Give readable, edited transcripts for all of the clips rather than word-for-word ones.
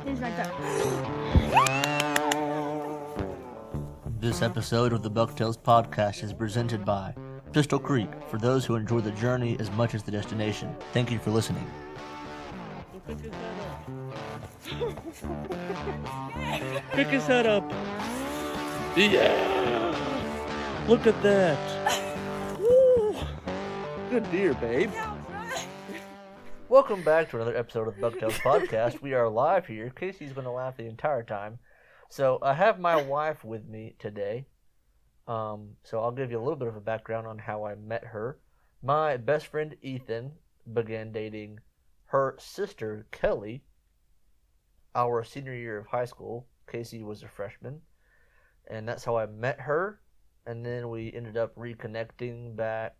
He's right there. This episode of the Bucktails Podcast is presented by Pistol Creek, for those who enjoy the journey as much as the destination. Thank you for listening. Pick his head up. Yeah. Look at that. Woo. Good deer, babe. Welcome back to another episode of the Bucktails Podcast. We are live here. Kasey's going to laugh the entire time. So I have my wife with me today. So I'll give you a little bit of a background on how I met her. My best friend Ethan began dating her sister Kelly our senior year of high school. Kasey was a freshman, and that's how I met her. And then we ended up reconnecting back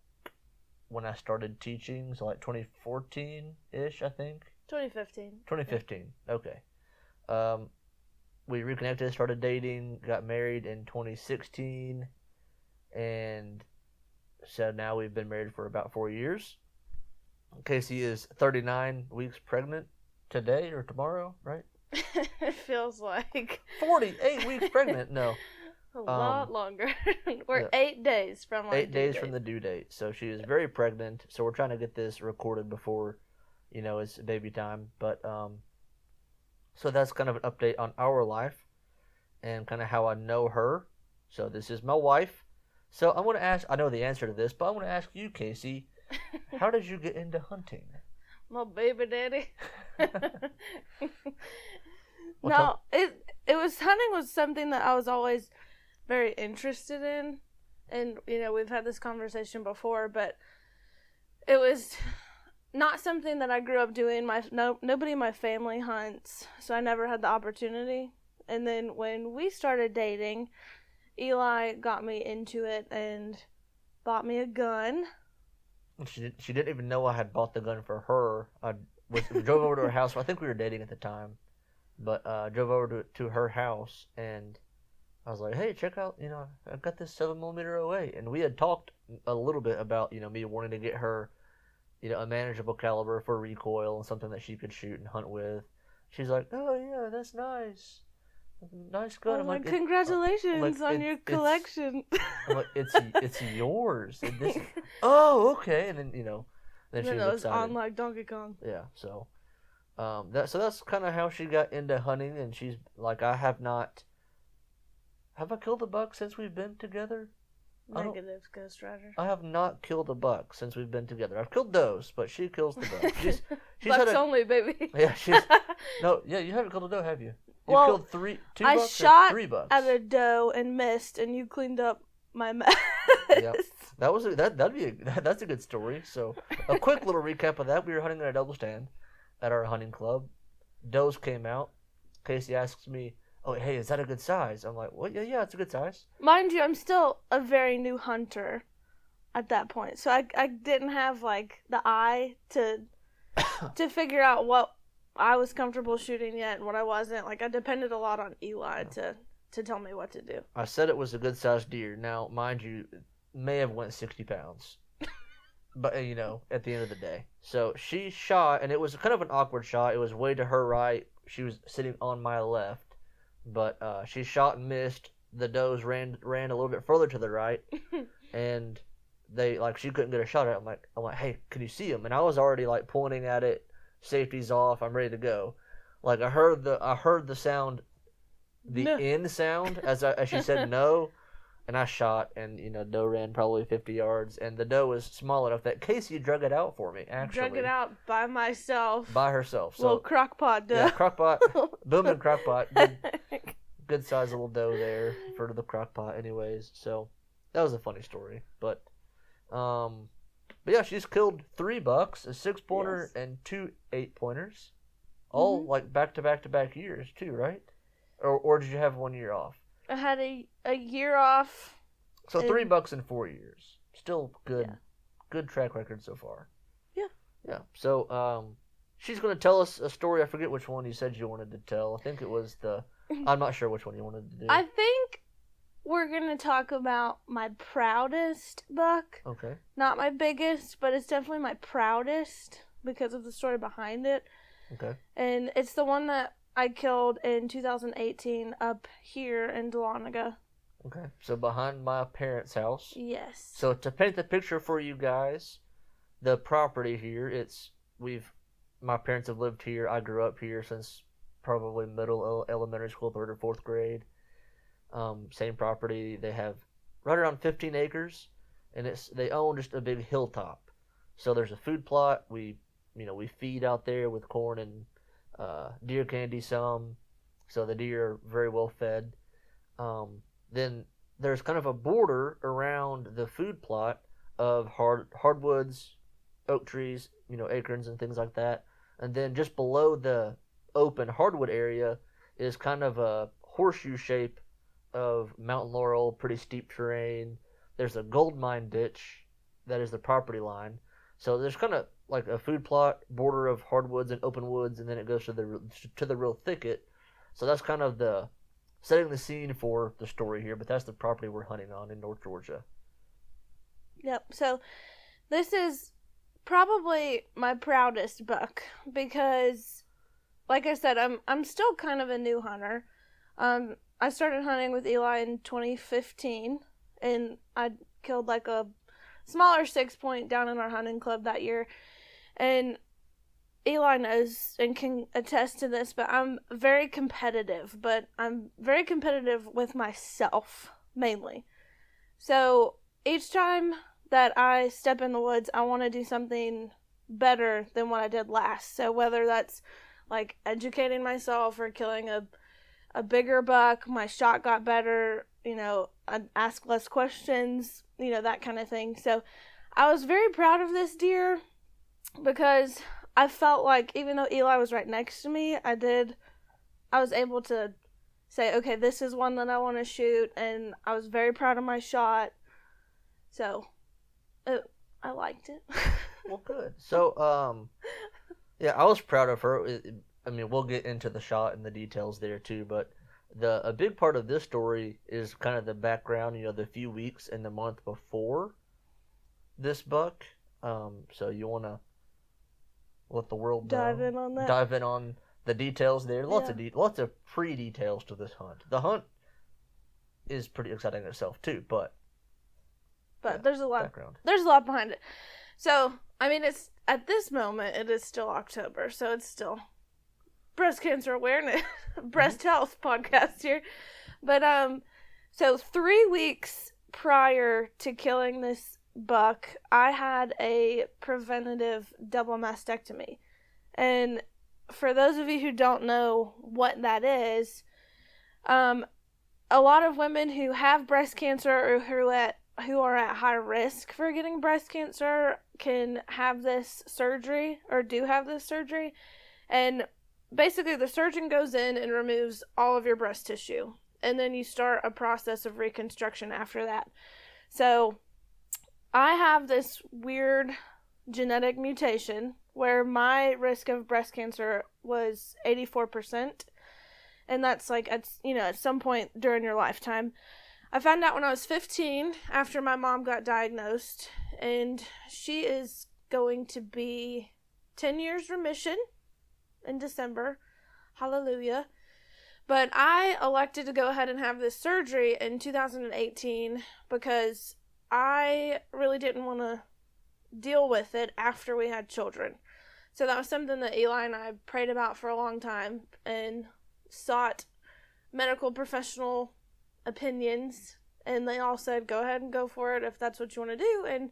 when I started teaching, so like 2014-ish, I think. 2015. 2015, okay. We reconnected, started dating, got married in 2016, and so now we've been married for about 4 years. Kasey is 39 weeks pregnant today or tomorrow, right? It feels like 48 weeks pregnant. No, a lot longer. We're yeah. 8 days from our 8 days due from date. the due date. So she is very pregnant. So we're trying to get this recorded before, it's baby time. But so that's kind of an update on our life and kind of how I know her. So this is my wife. So I'm going to ask. I know the answer to this, but I want to ask you, Kasey. How did you get into hunting? My baby daddy. Well, Hunting was something that I was always very interested in, and we've had this conversation before, but it was not something that I grew up doing. Nobody in my family hunts, so I never had the opportunity. And then when we started dating, Eli got me into it and bought me a gun. She didn't even know I had bought the gun for her. I drove over to her house. I think we were dating at the time, but drove over to her house, and I was like, "Hey, check out! I've got this 7mm OA." And we had talked a little bit about me wanting to get her, a manageable caliber for recoil and something that she could shoot and hunt with. She's like, "Oh yeah, that's nice. Nice gun." Oh, I'm like, congratulations on your collection. I'm like, it's yours. And this, oh, okay. And then then she it was was excited. on like Donkey Kong. Yeah. So, that's kind of how she got into hunting. And she's like, have I killed a buck since we've been together? Negative, Ghost Rider. I have not killed a buck since we've been together. I've killed does, but she kills the buck. She's Bucks only, baby. Yeah, yeah. You haven't killed a doe, have you? You killed two I bucks shot or 3 bucks? at a doe and missed, and you cleaned up my mess. Yep. That's a good story. So a quick little recap of that: we were hunting at a double stand at our hunting club. Does came out. Kasey asks me, "Oh, hey, is that a good size?" I'm like, "Well, yeah, it's a good size." Mind you, I'm still a very new hunter at that point, so I didn't have like the eye to figure out what I was comfortable shooting yet and what I wasn't. Like, I depended a lot on Eli to tell me what to do. I said it was a good sized deer. Now, mind you, it may have went 60 pounds. But, at the end of the day. So she shot, and it was kind of an awkward shot. It was way to her right. She was sitting on my left. But she shot and missed. The does ran a little bit further to the right. And she couldn't get a shot at it. I'm like, "Hey, can you see him?" And I was already pointing at it. Safety's off. I'm ready to go. I heard the sound, the end sound as she said no, and I shot, and doe ran probably 50 yards, and the doe was small enough that Kasey drug it out for me. Actually, drug it out by myself. By herself. So little crockpot doe. Yeah, crockpot, booming crockpot. Good size little doe there for the crockpot. Anyways, so that was a funny story, but yeah, she's killed 3 bucks, a 6-pointer, yes, and 2 8-pointers, all back to back years too, right? Or did you have 1 year off? I had a year off. So 3 bucks in 4 years, still good, yeah. Good track record so far. Yeah. Yeah. So she's gonna tell us a story. I forget which one you said you wanted to tell. I think it was I'm not sure which one you wanted to do. I think we're going to talk about my proudest buck. Okay. Not my biggest, but it's definitely my proudest because of the story behind it. Okay. And it's the one that I killed in 2018 up here in Dahlonega. Okay, so behind my parents' house. Yes. So to paint the picture for you guys, the property here, my parents have lived here. I grew up here since probably middle elementary school, 3rd or 4th grade. Same property. They have right around 15 acres, and they own just a big hilltop. So there's a food plot. We feed out there with corn and deer candy some, so the deer are very well fed. Then there's kind of a border around the food plot of hardwoods, oak trees, acorns and things like that. And then just below the open hardwood area is kind of a horseshoe shape of mountain laurel, pretty steep terrain. There's a gold mine ditch that is the property line. So there's kind of like a food plot, border of hardwoods and open woods, and then it goes to the real thicket. So that's kind of the setting the scene for the story here. But that's the property we're hunting on in North Georgia. Yep. So this is probably my proudest buck because, like I said, I'm still kind of a new hunter. I started hunting with Eli in 2015, and I killed like a smaller 6-point down in our hunting club that year. And Eli knows and can attest to this, but I'm very competitive, but I'm very competitive with myself, mainly. So each time that I step in the woods, I want to do something better than what I did last. So whether that's like educating myself or killing a bigger buck, my shot got better, I ask less questions, that kind of thing. So I was very proud of this deer because I felt like even though Eli was right next to me, I was able to say, okay, this is one that I want to shoot, and I was very proud of my shot. So I liked it. Well, good. So, yeah, I was proud of her. I mean, we'll get into the shot and the details there too, but a big part of this story is kind of the background, the few weeks and the month before this buck. So you want to let the world dive in on that. Dive in on the details there. Lots of pre-details to this hunt. The hunt is pretty exciting in itself too, but there's a lot background. There's a lot behind it. So, I mean, it's at this moment it is still October, so it's still breast cancer awareness, breast health podcast here. But so 3 weeks prior to killing this buck, I had a preventative double mastectomy. And for those of you who don't know what that is, a lot of women who have breast cancer or who are at high risk for getting breast cancer can have this surgery or do have this surgery. And basically the surgeon goes in and removes all of your breast tissue. And then you start a process of reconstruction after that. So I have this weird genetic mutation where my risk of breast cancer was 84%. And that's like, at some point during your lifetime. I found out when I was 15 after my mom got diagnosed, and she is going to be 10 years remission in December. Hallelujah. But I elected to go ahead and have this surgery in 2018 because I really didn't want to deal with it after we had children. So that was something that Eli and I prayed about for a long time and sought medical professional opinions, and they all said go ahead and go for it if that's what you want to do. And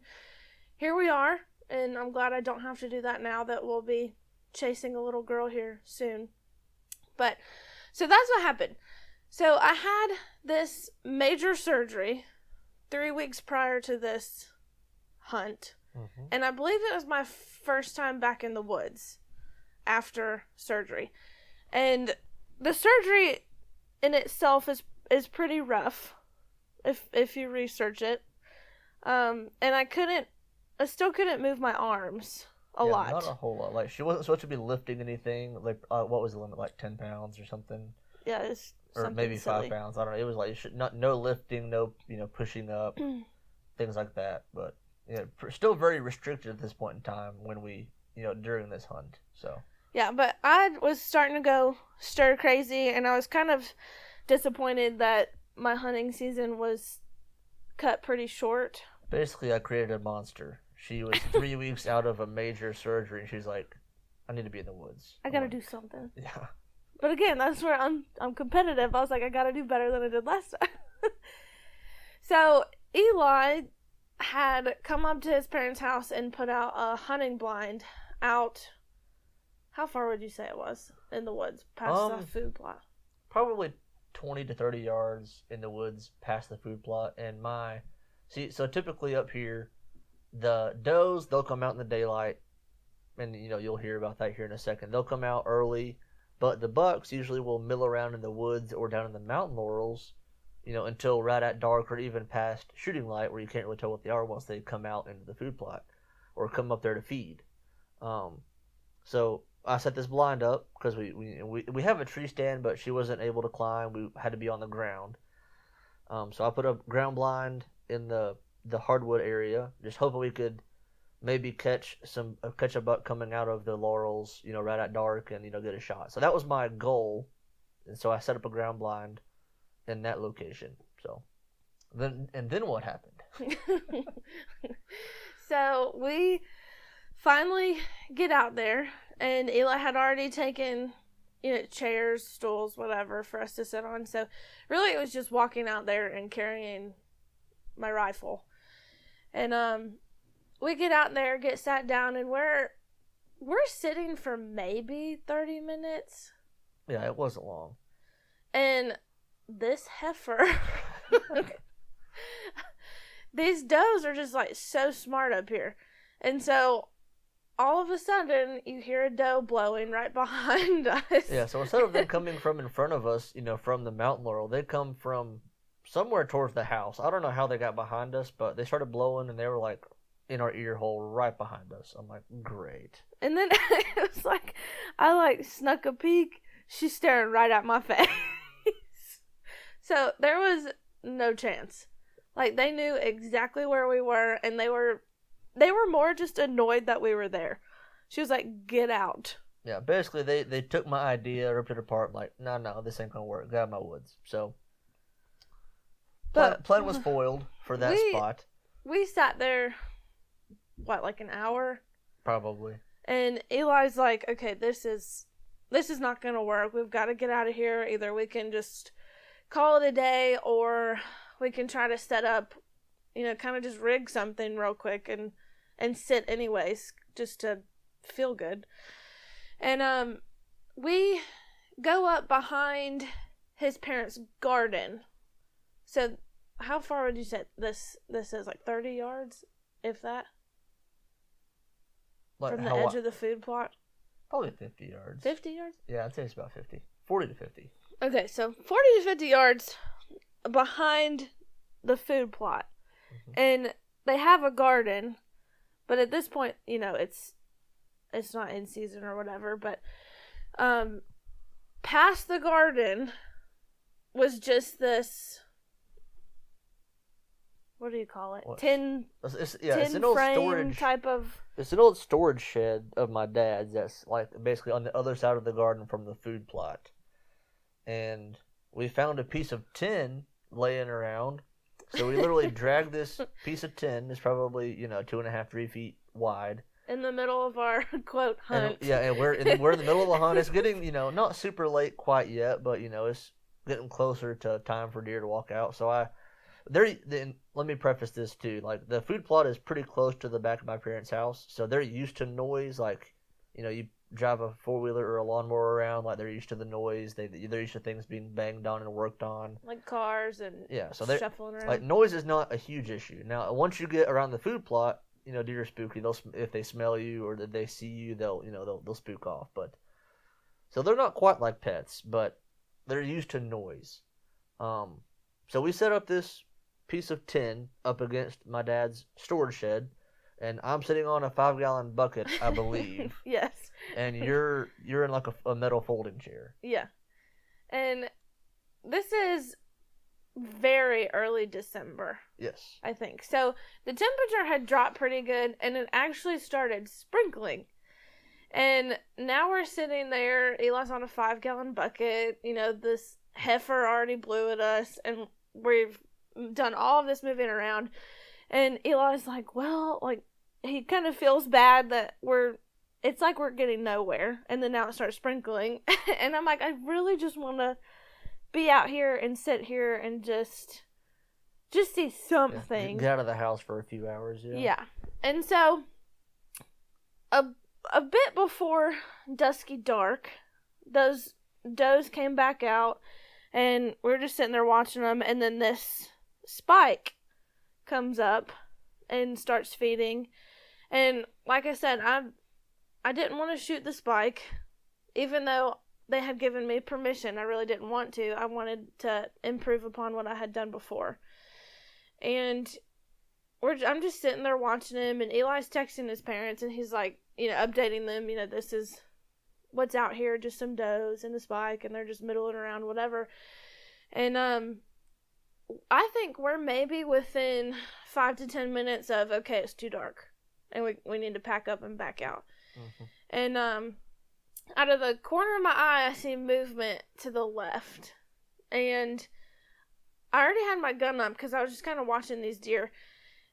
here we are, and I'm glad I don't have to do that now that we'll be chasing a little girl here soon. But so that's what happened. So I had this major surgery 3 weeks prior to this hunt, and I believe it was my first time back in the woods after surgery. And the surgery in itself is pretty rough if you research it. And I still couldn't move my arms a lot. Not a whole lot. Like, she wasn't supposed to be lifting anything. Like, what was the limit? Like 10 pounds or something? Yeah, it's or maybe silly. 5 pounds. I don't know. It was like no lifting, no pushing up, things like that. But still very restricted at this point in time when we during this hunt. So Yeah, but I was starting to go stir crazy, and I was kind of disappointed that my hunting season was cut pretty short. Basically, I created a monster. She was 3 weeks out of a major surgery, and she's like, I need to be in the woods. I gotta do something. Yeah. But again, that's where I'm competitive. I was like, I gotta do better than I did last time. So Eli had come up to his parents' house and put out a hunting blind out. How far would you say it was in the woods past the food plot? Probably 20 to 30 yards in the woods past the food plot. And so typically up here, the does, they'll come out in the daylight, and you'll hear about that here in a second. They'll come out early, but the bucks usually will mill around in the woods or down in the mountain laurels, until right at dark or even past shooting light, where you can't really tell what they are once they come out into the food plot or come up there to feed. So I set this blind up because we have a tree stand, but she wasn't able to climb. We had to be on the ground. So I put a ground blind in the hardwood area, just hoping we could maybe catch a buck coming out of the laurels, right at dark, and get a shot. So that was my goal, and so I set up a ground blind in that location. So then what happened? So we finally get out there, and Eli had already taken chairs, stools, whatever for us to sit on. So really it was just walking out there and carrying my rifle. And we get out there, get sat down, and we're sitting for maybe 30 minutes. Yeah, it wasn't long. And this heifer, these does are just like so smart up here. And so all of a sudden you hear a doe blowing right behind us. Yeah, so instead of them coming from in front of us, from the mountain laurel, they come from somewhere towards the house. I don't know how they got behind us, but they started blowing, and they were like in our ear hole right behind us. I'm like, great. And then it was like, I snuck a peek. She's staring right at my face. So there was no chance. They knew exactly where we were, and they were more just annoyed that we were there. She was like, get out. Yeah, basically they took my idea, ripped it apart, like, no, this ain't gonna work. Get out of my woods. So plan was foiled for that spot. We sat there, like an hour? Probably. And Eli's like, okay, this is not gonna work. We've got to get out of here. Either we can just call it a day, or we can try to set up, kind of just rig something real quick and sit anyways, just to feel good. And we go up behind his parents' garden. So how far would you say this is? Like 30 yards, if that? From the edge of the food plot? Probably 50 yards. 50 yards? Yeah, I'd say it's about 50. 40 to 50. Okay, so 40 to 50 yards behind the food plot. Mm-hmm. And they have a garden, but at this point, it's not in season or whatever, but past the garden was just this, what do you call it? Tin it's an old frame storage type of. It's an old storage shed of my dad's that's basically on the other side of the garden from the food plot. And we found a piece of tin laying around. So we literally dragged this piece of tin. It's probably, 2.5, 3 feet wide. In the middle of our, quote, hunt. And we're in the middle of the hunt. It's getting, not super late quite yet, but, it's getting closer to time for deer to walk out. So let me preface this too. The food plot is pretty close to the back of my parents' house. So they're used to noise. You drive a four-wheeler or a lawnmower around, they're used to the noise. They're used to things being banged on and worked on, like cars and so shuffling around. Noise is not a huge issue. Now once you get around the food plot, deer are spooky. If they smell you or they see you, they'll spook off. But so they're not quite like pets, but they're used to noise. So we set up this piece of tin up against my dad's storage shed. And I'm sitting on a 5-gallon bucket, I believe. Yes. And you're in a metal folding chair. Yeah. And this is very early December. Yes. I think. So the temperature had dropped pretty good, and it actually started sprinkling. And now we're sitting there. Eli's on a 5-gallon bucket. You know, this heifer already blew at us, and we've done all of this moving around. And Eli's like, well, like, he kind of feels bad that it's like we're getting nowhere. And then now it starts sprinkling. And I'm like, I really just want to be out here and sit here and just see something. Get out of the house for a few hours, yeah. Yeah. And so, a bit before dusky dark, those does came back out, and we were just sitting there watching them, and then this spike comes up and starts feeding. And like I said, I didn't want to shoot the spike, even though they had given me permission. I really didn't want to. I wanted to improve upon what I had done before. And I'm just sitting there watching him, and Eli's texting his parents, and he's like, you know, updating them, you know, this is what's out here, just some does and a spike, and they're just middling around, whatever. And I think we're maybe within 5 to 10 minutes of, okay, it's too dark, and we need to pack up and back out. Mm-hmm. And out of the corner of my eye, I see movement to the left, and I already had my gun up because I was just kind of watching these deer.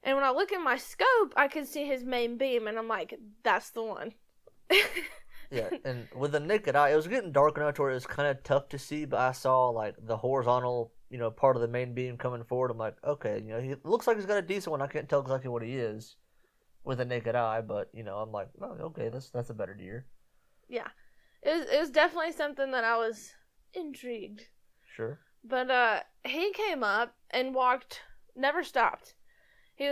And when I look in my scope, I can see his main beam, and I'm like, that's the one. Yeah, and with the naked eye, it was getting dark enough to where it was kind of tough to see, but I saw, like, the horizontal, you know, part of the main beam coming forward. I'm like, okay, you know, he looks like he's got a decent one. I can't tell exactly what he is with a naked eye, but, you know, I'm like, oh, okay, that's a better deer. Yeah. It was definitely something that I was intrigued. Sure. But he came up and walked, never stopped. He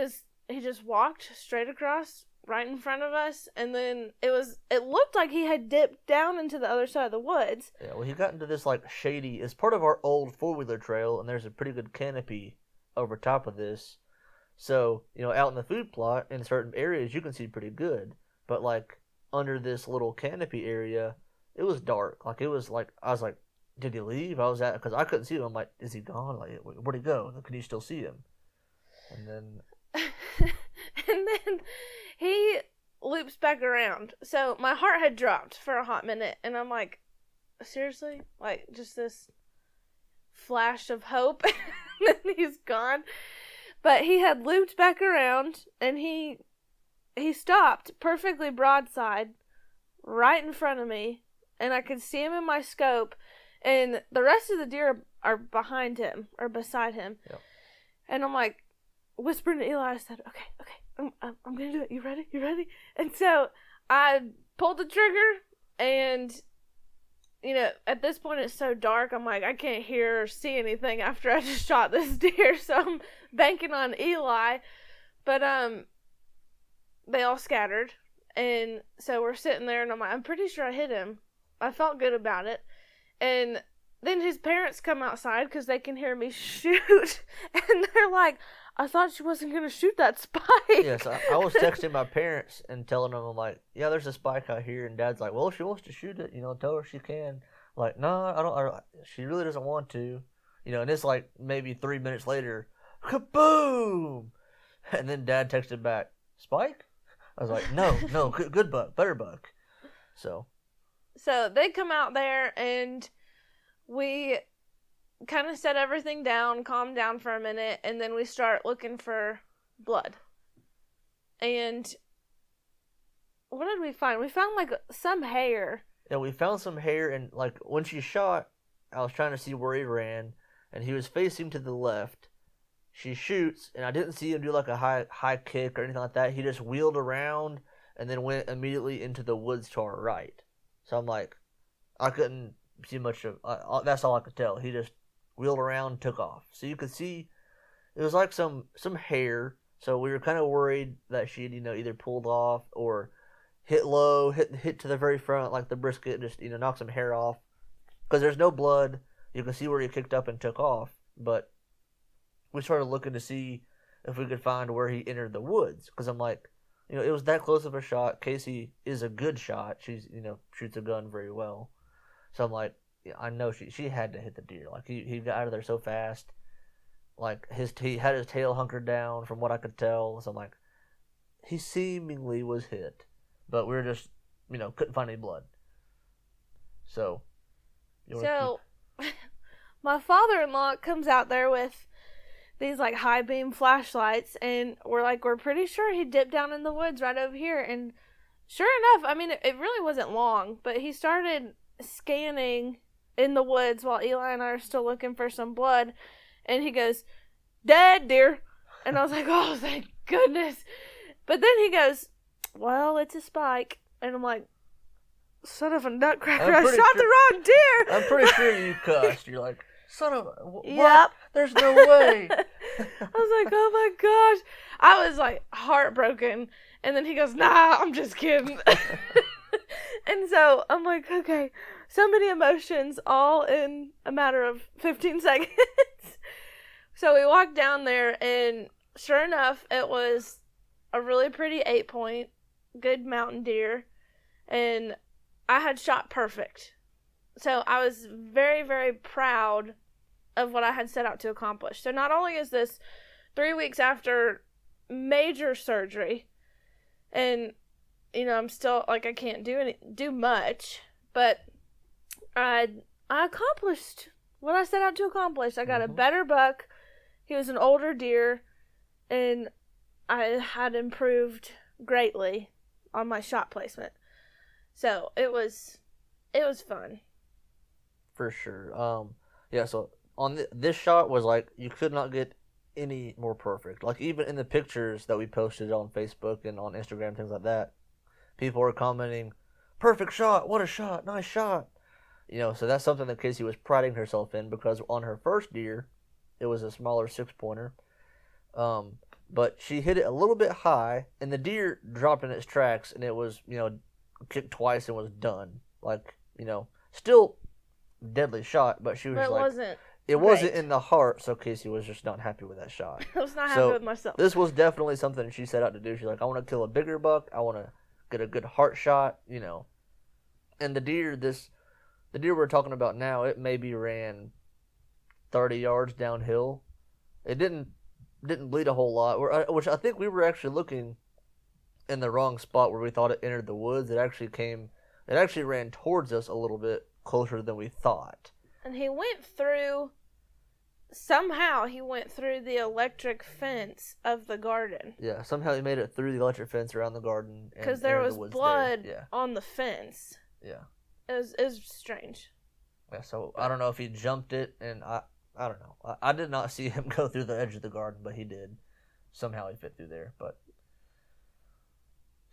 just walked straight across right in front of us, and then it looked like he had dipped down into the other side of the woods. Yeah, well, he got into this, like, shady, it's part of our old 4-wheeler trail, and there's a pretty good canopy over top of this. So, you know, out in the food plot, in certain areas, you can see pretty good. But, like, under this little canopy area, it was dark. Like, it was like, I was like, did he leave? Because I couldn't see him. I'm like, is he gone? Like, where'd he go? Can you still see him? And then and then he loops back around. So my heart had dropped for a hot minute, and I'm like, seriously? Like, just this flash of hope, and then he's gone. But he had looped back around, and he stopped perfectly broadside right in front of me, and I could see him in my scope, and the rest of the deer are behind him, or beside him. Yep. And I'm like, whispering to Eli, I said, okay, I'm gonna do it. You ready? And so I pulled the trigger, and, you know, at this point it's so dark, I'm like, I can't hear or see anything after I just shot this deer, so I'm banking on Eli. But they all scattered, and so we're sitting there, and I'm like, I'm pretty sure I hit him. I felt good about it. And then his parents come outside because they can hear me shoot, and they're like, I thought she wasn't going to shoot that spike. Yes, I was texting my parents and telling them, I'm like, yeah, there's a spike out here. And Dad's like, well, if she wants to shoot it, you know, tell her she can. I'm like, no, I don't. She really doesn't want to. You know, and it's like maybe 3 minutes later, kaboom! And then Dad texted back, spike? I was like, no, good buck, better buck. So they come out there, and we kind of set everything down, calm down for a minute, and then we start looking for blood. And what did we find? We found, like, some hair. Yeah, we found some hair, and, like, when she shot, I was trying to see where he ran, and he was facing to the left. She shoots, and I didn't see him do, like, a high kick or anything like that. He just wheeled around and then went immediately into the woods to our right. So I'm like, I couldn't see much of, that's all I could tell. He just wheeled around, took off. So you could see it was like some hair. So we were kind of worried that she'd, you know, either pulled off or hit low, hit to the very front, like the brisket, just, you know, knock some hair off. Because there's no blood. You can see where he kicked up and took off. But we started looking to see if we could find where he entered the woods. Because I'm like, you know, it was that close of a shot. Kasey is a good shot. She's, you know, shoots a gun very well. So I'm like, yeah, I know she had to hit the deer. Like, he got out of there so fast. Like, he had his tail hunkered down from what I could tell. So I'm like, he seemingly was hit. But we were just couldn't find any blood. So, my father-in-law comes out there with these like high beam flashlights, and we're pretty sure he dipped down in the woods right over here. And sure enough, I mean, it really wasn't long, but he started scanning in the woods while Eli and I are still looking for some blood, and he goes, "Dead deer," and I was like, "Oh, thank goodness!" But then he goes, "Well, it's a spike," and I'm like, "Son of a nutcracker! I shot the wrong deer." I'm pretty sure you cussed. You're like, "Son of a what? Yep. There's no way." I was like, "Oh my gosh!" I was like heartbroken, and then he goes, "Nah, I'm just kidding." And so I'm like, okay, so many emotions all in a matter of 15 seconds. So we walked down there, and sure enough, it was a really pretty 8-point, good mountain deer, and I had shot perfect. So I was very, very proud of what I had set out to accomplish. So not only is this 3 weeks after major surgery, and I'm still like I can't do much, but I accomplished what I set out to accomplish. I got a better buck. He was an older deer, and I had improved greatly on my shot placement. So it was fun. For sure. Yeah. So on this shot was like you could not get any more perfect. Like even in the pictures that we posted on Facebook and on Instagram, things like that, people were commenting, "Perfect shot! What a shot! Nice shot!" So that's something that Kasey was priding herself in, because on her first deer, it was a smaller 6-pointer. But she hit it a little bit high, and the deer dropped in its tracks, and it was, kicked twice and was done. Like, still deadly shot, but she was it wasn't in the heart, so Kasey was just not happy with that shot. I was not happy with myself. This was definitely something she set out to do. She's like, I want to kill a bigger buck. I want to get a good heart shot, And the deer we're talking about now, it maybe ran 30 yards downhill. It didn't bleed a whole lot, which I think we were actually looking in the wrong spot where we thought it entered the woods. It actually ran towards us a little bit closer than we thought. And somehow he went through the electric fence of the garden. Yeah, somehow he made it through the electric fence around the garden. Because there was blood on the fence. Yeah. It was strange. Yeah, so I don't know if he jumped it, and I don't know. I did not see him go through the edge of the garden, but he did. Somehow he fit through there. But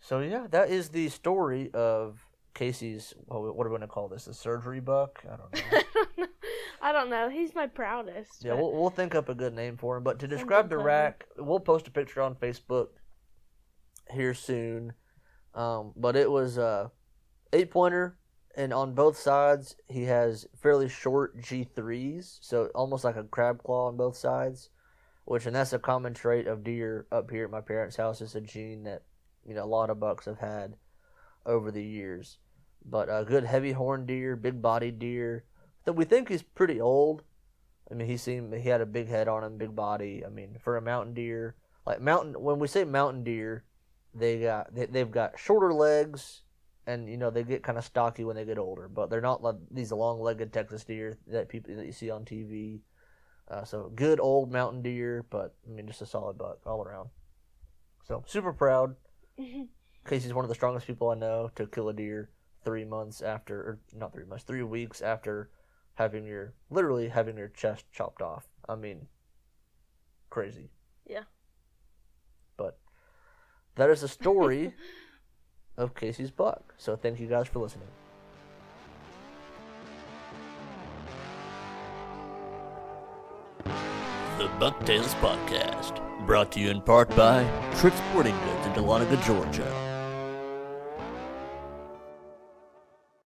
so yeah, that is the story of Kasey's. What are we going to call this? A surgery buck? I don't know. I don't know. He's my proudest. Yeah, we'll think up a good name for him. But to describe the rack, we'll post a picture on Facebook here soon. But it was a 8-pointer. And on both sides, he has fairly short G3s, so almost like a crab claw on both sides, and that's a common trait of deer up here at my parents' house. It's a gene that, a lot of bucks have had over the years. But a good heavy horn deer, big bodied deer, that we think he's pretty old. I mean, he had a big head on him, big body. I mean, for a mountain deer, when we say mountain deer, they've got shorter legs. And, they get kind of stocky when they get older. But they're not like these long-legged Texas deer that you see on TV. So, good old mountain deer, but, just a solid buck all around. So, super proud. Kasey's one of the strongest people I know to kill a deer 3 weeks after literally having your chest chopped off. Crazy. Yeah. But that is a story of Kasey's buck. So thank you guys for listening. The Bucktails Podcast, brought to you in part by Trick Sporting Goods in Dahlonega, Georgia.